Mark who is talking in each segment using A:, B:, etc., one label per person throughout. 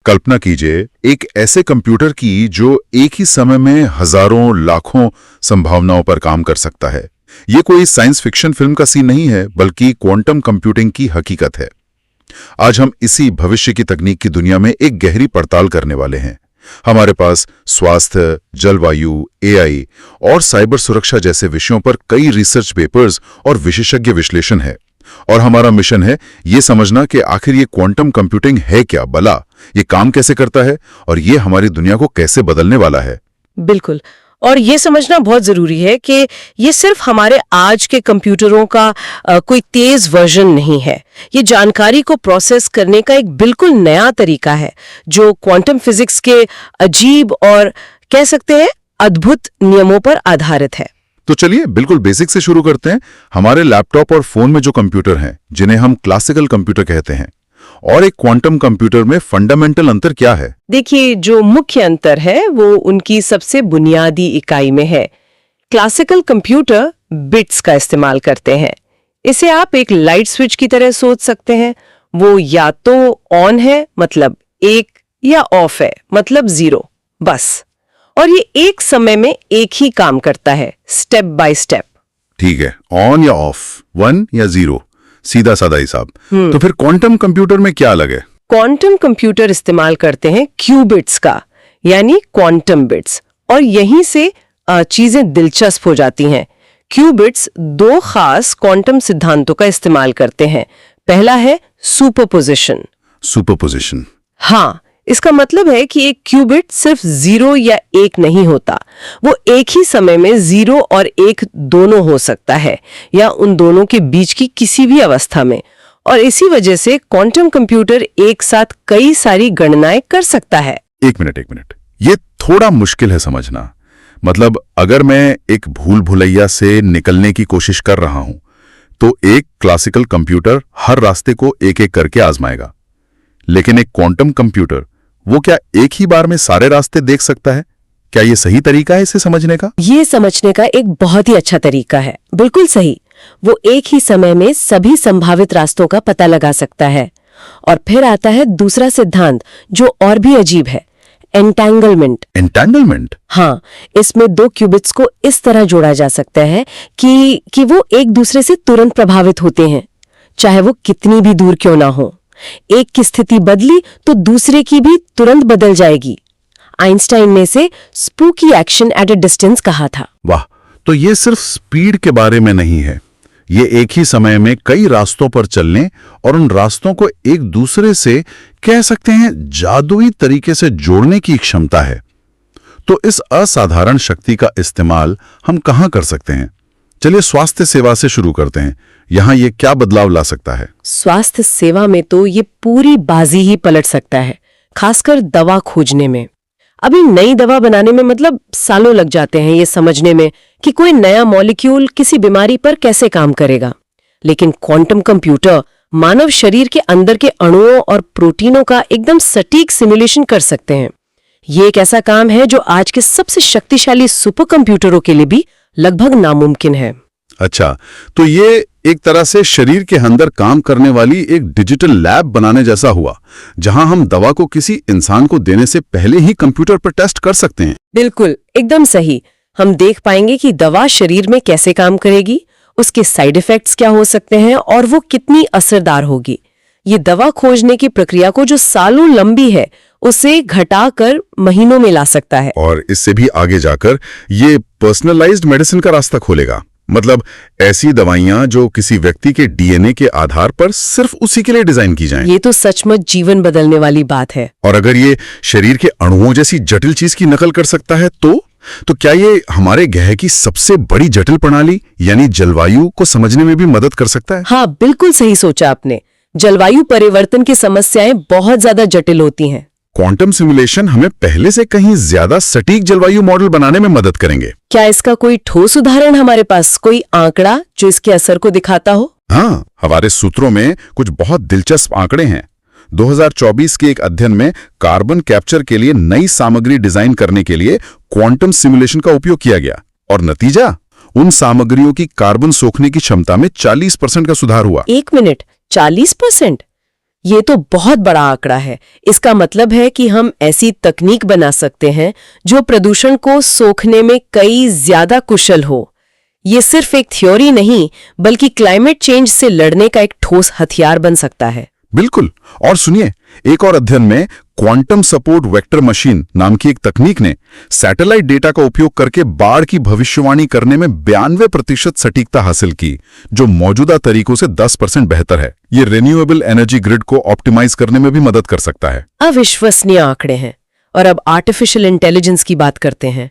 A: कल्पना कीजिए एक ऐसे कंप्यूटर की जो एक ही समय में हजारों लाखों संभावनाओं पर काम कर सकता है। ये कोई साइंस फिक्शन फिल्म का सीन नहीं है, बल्कि क्वांटम कंप्यूटिंग की हकीकत है। आज हम इसी भविष्य की तकनीक की दुनिया में एक गहरी पड़ताल करने वाले हैं। हमारे पास स्वास्थ्य, जलवायु, एआई और साइबर सुरक्षा जैसे विषयों पर कई रिसर्च पेपर्स और विशेषज्ञ विश्लेषण है। और हमारा मिशन है ये समझना कि आखिर ये क्वांटम कंप्यूटिंग है क्या, भला ये काम कैसे करता है और ये हमारी दुनिया को कैसे बदलने वाला है।
B: बिल्कुल, और ये समझना बहुत जरूरी है कि ये सिर्फ हमारे आज के कंप्यूटरों का कोई तेज वर्जन नहीं है। ये जानकारी को प्रोसेस करने का एक बिल्कुल नया तरीका है जो क्वांटम फिजिक्स के अजीब और कह सकते हैं अद्भुत नियमों पर आधारित है।
A: तो चलिए बिल्कुल बेसिक से शुरू करते हैं। हमारे लैपटॉप और फोन में जो कंप्यूटर हैं, जिन्हें हम क्लासिकल कंप्यूटर कहते हैं, और एक क्वांटम कंप्यूटर में फंडामेंटल अंतर क्या है?
B: देखिए, जो मुख्य अंतर है वो उनकी सबसे बुनियादी इकाई में है। क्लासिकल कंप्यूटर बिट्स का इस्तेमाल करते हैं। इसे आप एक लाइट स्विच की तरह सोच सकते हैं। वो या तो ऑन है मतलब 1 या ऑफ है मतलब 0, बस। और ये एक समय में एक ही काम करता है, स्टेप बाय स्टेप।
A: ठीक है, ऑन या ऑफ, 1 या 0, सीधा साधा हिसाब। तो फिर क्वांटम कंप्यूटर में क्या अलग है?
B: क्वांटम कंप्यूटर इस्तेमाल करते हैं क्यूबिट्स का, यानी क्वांटम बिट्स। और यहीं से चीजें दिलचस्प हो जाती हैं। क्यूबिट्स 2 खास क्वांटम सिद्धांतों का इस्तेमाल करते हैं। पहला है सुपरपोजिशन।
A: सुपरपोजिशन?
B: हाँ, इसका मतलब है कि एक क्यूबिट सिर्फ 0 या 1 नहीं होता, वो एक ही समय में 0 और 1 दोनों हो सकता है, या उन दोनों के बीच की किसी भी अवस्था में। और इसी वजह से क्वांटम कंप्यूटर एक साथ कई सारी गणनाएं कर सकता है।
A: एक मिनट, ये थोड़ा मुश्किल है समझना। मतलब अगर मैं एक भूल भुलैया से निकलने की कोशिश कर रहा हूं, तो एक क्लासिकल कंप्यूटर हर रास्ते को एक एक करके आजमाएगा, लेकिन एक क्वांटम कंप्यूटर वो क्या एक ही बार में सारे रास्ते देख सकता है? क्या ये सही तरीका है इसे समझने का?
B: ये समझने का एक बहुत ही अच्छा तरीका है, बिल्कुल सही। वो एक ही समय में सभी संभावित रास्तों का पता लगा सकता है। और फिर आता है दूसरा सिद्धांत जो और भी अजीब है, एंटेंगलमेंट।
A: एंटेंगलमेंट?
B: हाँ, इसमें 2 क्यूबिट्स को इस तरह जोड़ा जा सकता है कि वो एक दूसरे से तुरंत प्रभावित होते हैं, चाहे वो कितनी भी दूर क्यों ना हो। एक की स्थिति बदली तो दूसरे की भी तुरंत बदल जाएगी। आइंस्टाइन ने इसे spooky action at a distance कहा था।
A: वाह, तो ये सिर्फ स्पीड के बारे में नहीं है, ये एक ही समय में कई रास्तों पर चलने और उन रास्तों को एक दूसरे से कह सकते हैं जादुई तरीके से जोड़ने की क्षमता है। तो इस असाधारण शक्ति का इस्तेमाल हम कहां कर सकते हैं? चलिए स्वास्थ्य सेवा से शुरू करते हैं। यहां ये क्या बदलाव ला सकता है?
B: स्वास्थ्य सेवा में तो ये पूरी बाजी ही पलट सकता है, खासकर दवा खोजने में। अभी नई दवा बनाने में मतलब सालों लग जाते हैं ये समझने में कि कोई नया मॉलिक्यूल किसी बीमारी पर कैसे काम करेगा। लेकिन क्वांटम कंप्यूटर मानव शरीर के अंदर के अणुओं और प्रोटीनों का एकदम सटीक सिमुलेशन कर सकते हैं। ये एक ऐसा काम है जो आज के सबसे शक्तिशाली सुपर कंप्यूटरों के लिए भी लगभग नामुमकिन है।
A: अच्छा, तो ये एक तरह से शरीर के अंदर काम करने वाली एक डिजिटल लैब बनाने जैसा हुआ, जहां हम दवा को किसी इंसान को देने से पहले ही कंप्यूटर पर टेस्ट कर सकते हैं।
B: बिल्कुल, एकदम सही। हम देख पाएंगे कि दवा शरीर में कैसे काम करेगी, उसके साइड इफेक्ट्स क्या हो सकते हैं और वो कितनी असरदार होगी। ये दवा खोजने की प्रक्रिया को जो सालों लंबी है उसे घटाकर महीनों में ला सकता है।
A: और इससे भी आगे जाकर ये पर्सनलाइज्ड मेडिसिन का रास्ता खोलेगा। मतलब ऐसी दवाइयां जो किसी व्यक्ति के डीएनए के आधार पर सिर्फ उसी के लिए डिजाइन की जाएं।
B: ये तो सचमुच जीवन बदलने वाली बात है।
A: और अगर ये शरीर के अणुओं जैसी जटिल चीज की नकल कर सकता है तो क्या ये हमारे ग्रह की सबसे बड़ी जटिल प्रणाली यानी जलवायु को समझने में भी मदद कर सकता है?
B: हाँ, बिल्कुल सही सोचा आपने। जलवायु परिवर्तन की समस्याएं बहुत ज्यादा जटिल होती हैं।
A: क्वांटम सिमुलेशन हमें पहले से कहीं ज्यादा सटीक जलवायु मॉडल बनाने में मदद करेंगे।
B: क्या इसका कोई ठोस उदाहरण हमारे पास, कोई आंकड़ा जो इसके असर को दिखाता हो?
A: हाँ, हमारे सूत्रों में कुछ बहुत दिलचस्प आंकड़े हैं। 2024 के एक अध्ययन में कार्बन कैप्चर के लिए नई सामग्री डिजाइन करने के लिए क्वांटम सिमुलेशन का उपयोग किया गया और नतीजा, उन सामग्रियों की कार्बन सोखने की क्षमता में 40% का सुधार हुआ।
B: 1 मिनट, 40%? ये तो बहुत बड़ा आंकड़ा है। इसका मतलब है कि हम ऐसी तकनीक बना सकते हैं जो प्रदूषण को सोखने में कई ज्यादा कुशल हो। ये सिर्फ एक थ्योरी नहीं, बल्कि क्लाइमेट चेंज से लड़ने का एक ठोस हथियार बन सकता है।
A: बिल्कुल। और सुनिए, एक और अध्ययन में क्वांटम सपोर्ट वेक्टर मशीन नाम की एक तकनीक ने सैटेलाइट डेटा का उपयोग करके बाढ़ की भविष्यवाणी करने में 92% सटीकता हासिल की, जो मौजूदा तरीकों से 10% बेहतर है। ये रिन्यूएबल एनर्जी ग्रिड को ऑप्टिमाइज करने में भी मदद कर सकता है।
B: अविश्वसनीय आंकड़े हैं। और अब आर्टिफिशियल इंटेलिजेंस की बात करते हैं।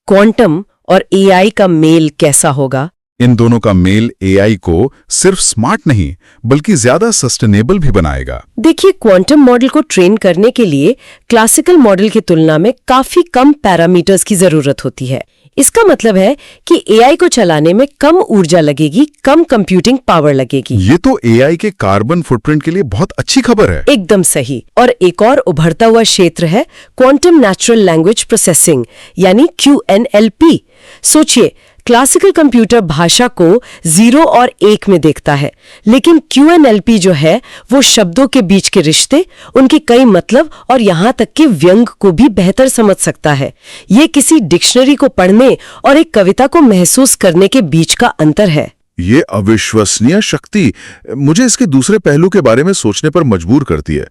B: क्वांटम और एआई का मेल कैसा होगा?
A: इन दोनों का मेल एआई को सिर्फ स्मार्ट नहीं, बल्कि ज्यादा सस्टेनेबल भी बनाएगा।
B: देखिए, क्वांटम मॉडल को ट्रेन करने के लिए क्लासिकल मॉडल की तुलना में काफी कम पैरामीटर्स की जरूरत होती है। इसका मतलब है कि एआई को चलाने में कम ऊर्जा लगेगी, कम कंप्यूटिंग पावर लगेगी।
A: ये तो एआई के कार्बन फुटप्रिंट के लिए बहुत अच्छी खबर है।
B: एकदम सही। और एक और उभरता हुआ क्षेत्र है क्वांटम नेचुरल लैंग्वेज प्रोसेसिंग, यानी QNLP। सोचिए, क्लासिकल कंप्यूटर भाषा को 0 और 1 में देखता है, लेकिन QNLP जो है वो शब्दों के बीच के रिश्ते, उनके कई मतलब और यहाँ तक कि व्यंग को भी बेहतर समझ सकता है। ये किसी डिक्शनरी को पढ़ने और एक कविता को महसूस करने के बीच का अंतर है।
A: ये अविश्वसनीय शक्ति मुझे इसके दूसरे पहलू के बारे में सोचने पर मजबूर करती है।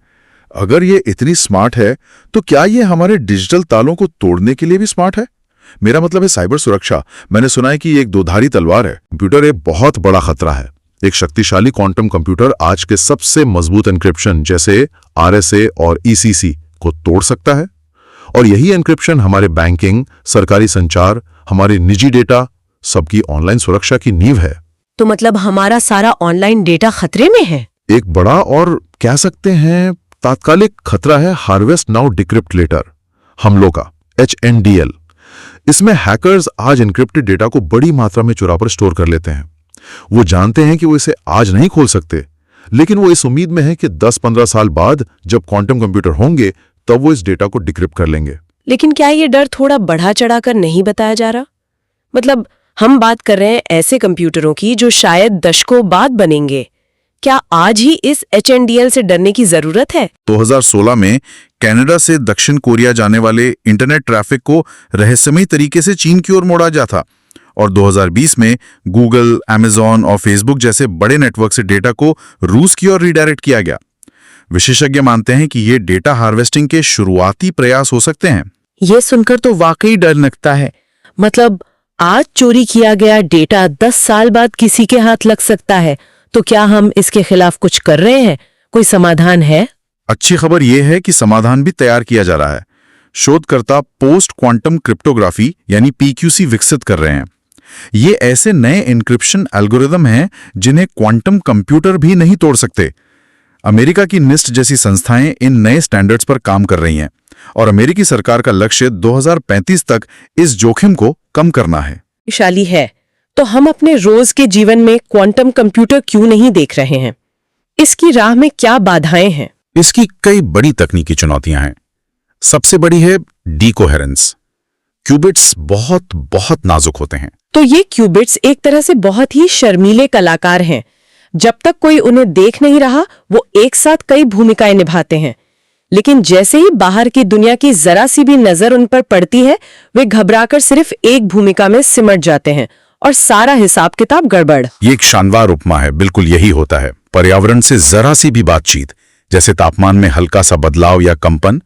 A: अगर ये इतनी स्मार्ट है, तो क्या ये हमारे डिजिटल तालों को तोड़ने के लिए भी स्मार्ट है? मेरा मतलब है साइबर सुरक्षा। मैंने सुना है कि ये एक दोधारी तलवार है। कंप्यूटर एक बहुत बड़ा खतरा है। एक शक्तिशाली क्वांटम कंप्यूटर आज के सबसे मजबूत एन्क्रिप्शन जैसे RSA और ECC को तोड़ सकता है, और यही एन्क्रिप्शन हमारे बैंकिंग, सरकारी संचार, हमारे निजी डेटा, सबकी ऑनलाइन सुरक्षा की नींव है।
B: तो मतलब हमारा सारा ऑनलाइन डेटा खतरे में है?
A: एक बड़ा और कह सकते हैं तात्कालिक खतरा है हार्वेस्ट नाउ डिक्रिप्ट लेटर हमलों का, HNDL। इसमें हैकर्स आज एन्क्रिप्टेड डेटा को बड़ी मात्रा में चुरा कर स्टोर कर लेते हैं। वो जानते हैं कि वो इसे आज नहीं खोल सकते, लेकिन वो इस उम्मीद में है कि 10-15 साल बाद जब क्वांटम कंप्यूटर होंगे तब वो इस डेटा को डिक्रिप्ट कर लेंगे।
B: लेकिन क्या ये डर थोड़ा बढ़ा चढ़ाकर नहीं बताया जा रहा? मतलब हम बात कर रहे हैं ऐसे कंप्यूटरों की जो शायद दशकों बाद बनेंगे। क्या आज ही इस HNDL से डरने की जरूरत है?
A: 2016 में कनाडा से दक्षिण कोरिया जाने वाले इंटरनेट ट्रैफिक को रहस्यमयी तरीके से चीन की ओर मोड़ा जा था, और 2020 में गूगल, अमेज़न और फेसबुक जैसे बड़े नेटवर्क से डेटा को रूस की ओर रीडायरेक्ट किया गया। विशेषज्ञ मानते हैं कि ये डेटा हार्वेस्टिंग के शुरुआती प्रयास हो सकते हैं।
B: ये सुनकर तो वाकई डर लगता है। मतलब आज चोरी किया गया डेटा 10 साल बाद किसी के हाथ लग सकता है। तो क्या हम इसके खिलाफ कुछ कर रहे हैं? कोई समाधान है?
A: अच्छी खबर यह है कि समाधान भी तैयार किया जा रहा है। शोधकर्ता पोस्ट क्वांटम क्रिप्टोग्राफी यानी PQC विकसित कर रहे हैं। ये ऐसे नए एन्क्रिप्शन एल्गोरिदम हैं जिन्हें क्वांटम कंप्यूटर भी नहीं तोड़ सकते। अमेरिका की NIST जैसी संस्थाएं इन नए स्टैंडर्ड्स पर काम कर रही हैं, और अमेरिकी सरकार का लक्ष्य 2035 तक इस जोखिम को कम करना है।
B: विशाली है। तो हम अपने रोज के जीवन में क्वांटम कंप्यूटर क्यों नहीं देख रहे हैं? इसकी राह में क्या बाधाएं हैं?
A: इसकी कई बड़ी तकनीकी चुनौतियां हैं। सबसे बड़ी है डीकोहेरेंस। क्यूबिट्स बहुत बहुत नाजुक होते हैं।
B: तो ये क्यूबिट्स एक तरह से बहुत ही शर्मीले कलाकार हैं। जब तक कोई उन्हें देख नहीं रहा, वो एक साथ कई भूमिकाएं निभाते हैं, लेकिन जैसे ही बाहर की दुनिया की जरा सी भी नजर उन पर पड़ती है, वे घबराकर सिर्फ एक भूमिका में सिमट जाते हैं और सारा हिसाब किताब गड़बड़।
A: ये एक शानदार उपमा है। बिल्कुल यही होता है। पर्यावरण से जरा सी भी बातचीत, जैसे तापमान में हल्का सा बदलाव या कंपन,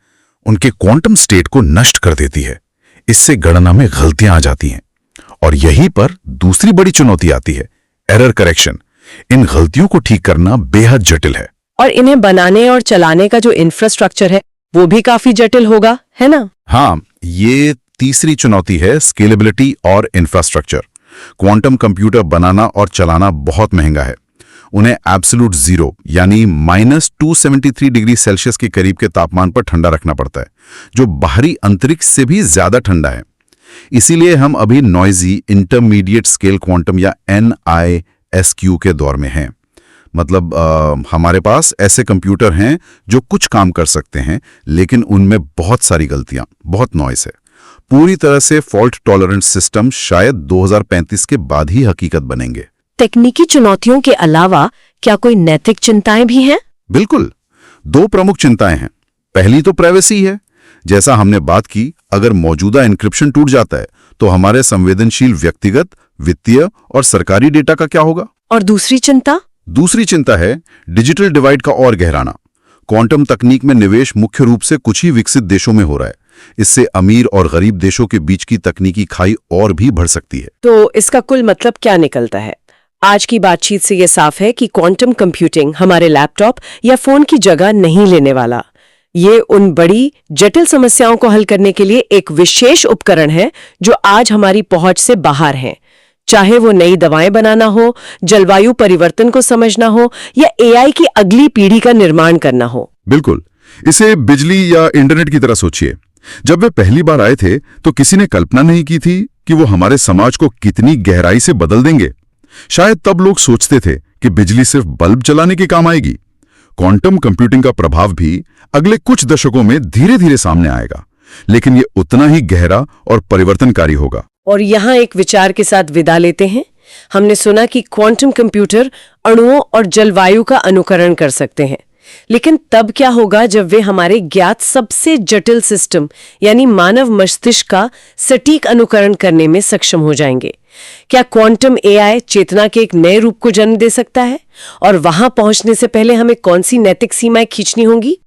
A: उनके क्वांटम स्टेट को नष्ट कर देती है। इससे गणना में गलतियां आ जाती हैं। और यहीं पर दूसरी बड़ी चुनौती आती है, एरर करेक्शन। इन गलतियों को ठीक करना बेहद जटिल है।
B: और इन्हें बनाने और चलाने का जो इंफ्रास्ट्रक्चर है वो भी काफी जटिल होगा, है ना?
A: हाँ, ये तीसरी चुनौती है, स्केलेबिलिटी और इंफ्रास्ट्रक्चर। क्वांटम कंप्यूटर बनाना और चलाना बहुत महंगा है। उन्हें एब्सोल्यूट जीरो यानी -273 डिग्री सेल्सियस के करीब के तापमान पर ठंडा रखना पड़ता है, जो बाहरी अंतरिक्ष से भी ज्यादा ठंडा है। इसीलिए हम अभी नॉइजी इंटरमीडिएट स्केल क्वांटम या NISQ के दौर में हैं। मतलब हमारे पास ऐसे कंप्यूटर हैं जो कुछ काम कर सकते हैं, लेकिन उनमें बहुत सारी गलतियां, बहुत नॉइस है। पूरी तरह से फॉल्ट टॉलरेंट सिस्टम शायद 2035 के बाद ही हकीकत बनेंगे।
B: तकनीकी चुनौतियों के अलावा क्या कोई नैतिक चिंताएं भी हैं?
A: बिल्कुल। दो प्रमुख चिंताएं हैं। पहली तो प्राइवेसी है। जैसा हमने बात की, अगर मौजूदा एन्क्रिप्शन टूट जाता है तो हमारे संवेदनशील व्यक्तिगत, वित्तीय और सरकारी डेटा का क्या होगा?
B: और दूसरी चिंता?
A: दूसरी चिंता है डिजिटल डिवाइड का और गहराना। क्वांटम तकनीक में निवेश मुख्य रूप से कुछ ही विकसित देशों में हो रहा है। इससे अमीर और गरीब देशों के बीच की तकनीकी खाई और भी बढ़ सकती है।
B: तो इसका कुल मतलब क्या निकलता है? आज की बातचीत से ये साफ है कि क्वांटम कंप्यूटिंग हमारे लैपटॉप या फोन की जगह नहीं लेने वाला। ये उन बड़ी जटिल समस्याओं को हल करने के लिए एक विशेष उपकरण है जो आज हमारी पहुंच से बाहर है। चाहे वो नई दवाएं बनाना हो, जलवायु परिवर्तन को समझना हो या एआई की अगली पीढ़ी का निर्माण करना हो।
A: बिल्कुल। इसे बिजली या इंटरनेट की तरह सोचिए। जब वे पहली बार आए थे तो किसी ने कल्पना नहीं की थी कि वो हमारे समाज को कितनी गहराई से बदल देंगे। शायद तब लोग सोचते थे कि बिजली सिर्फ बल्ब जलाने के काम आएगी। क्वांटम कंप्यूटिंग का प्रभाव भी अगले कुछ दशकों में धीरे धीरे सामने आएगा, लेकिन ये उतना ही गहरा और परिवर्तनकारी होगा।
B: और यहाँ एक विचार के साथ विदा लेते हैं। हमने सुना कि क्वांटम कंप्यूटर अणुओं और जलवायु का अनुकरण कर सकते हैं, लेकिन तब क्या होगा जब वे हमारे ज्ञात सबसे जटिल सिस्टम यानी मानव मस्तिष्क का सटीक अनुकरण करने में सक्षम हो जाएंगे? क्या क्वांटम एआई चेतना के एक नए रूप को जन्म दे सकता है? और वहां पहुंचने से पहले हमें कौन सी नैतिक सीमाएं खींचनी होंगी?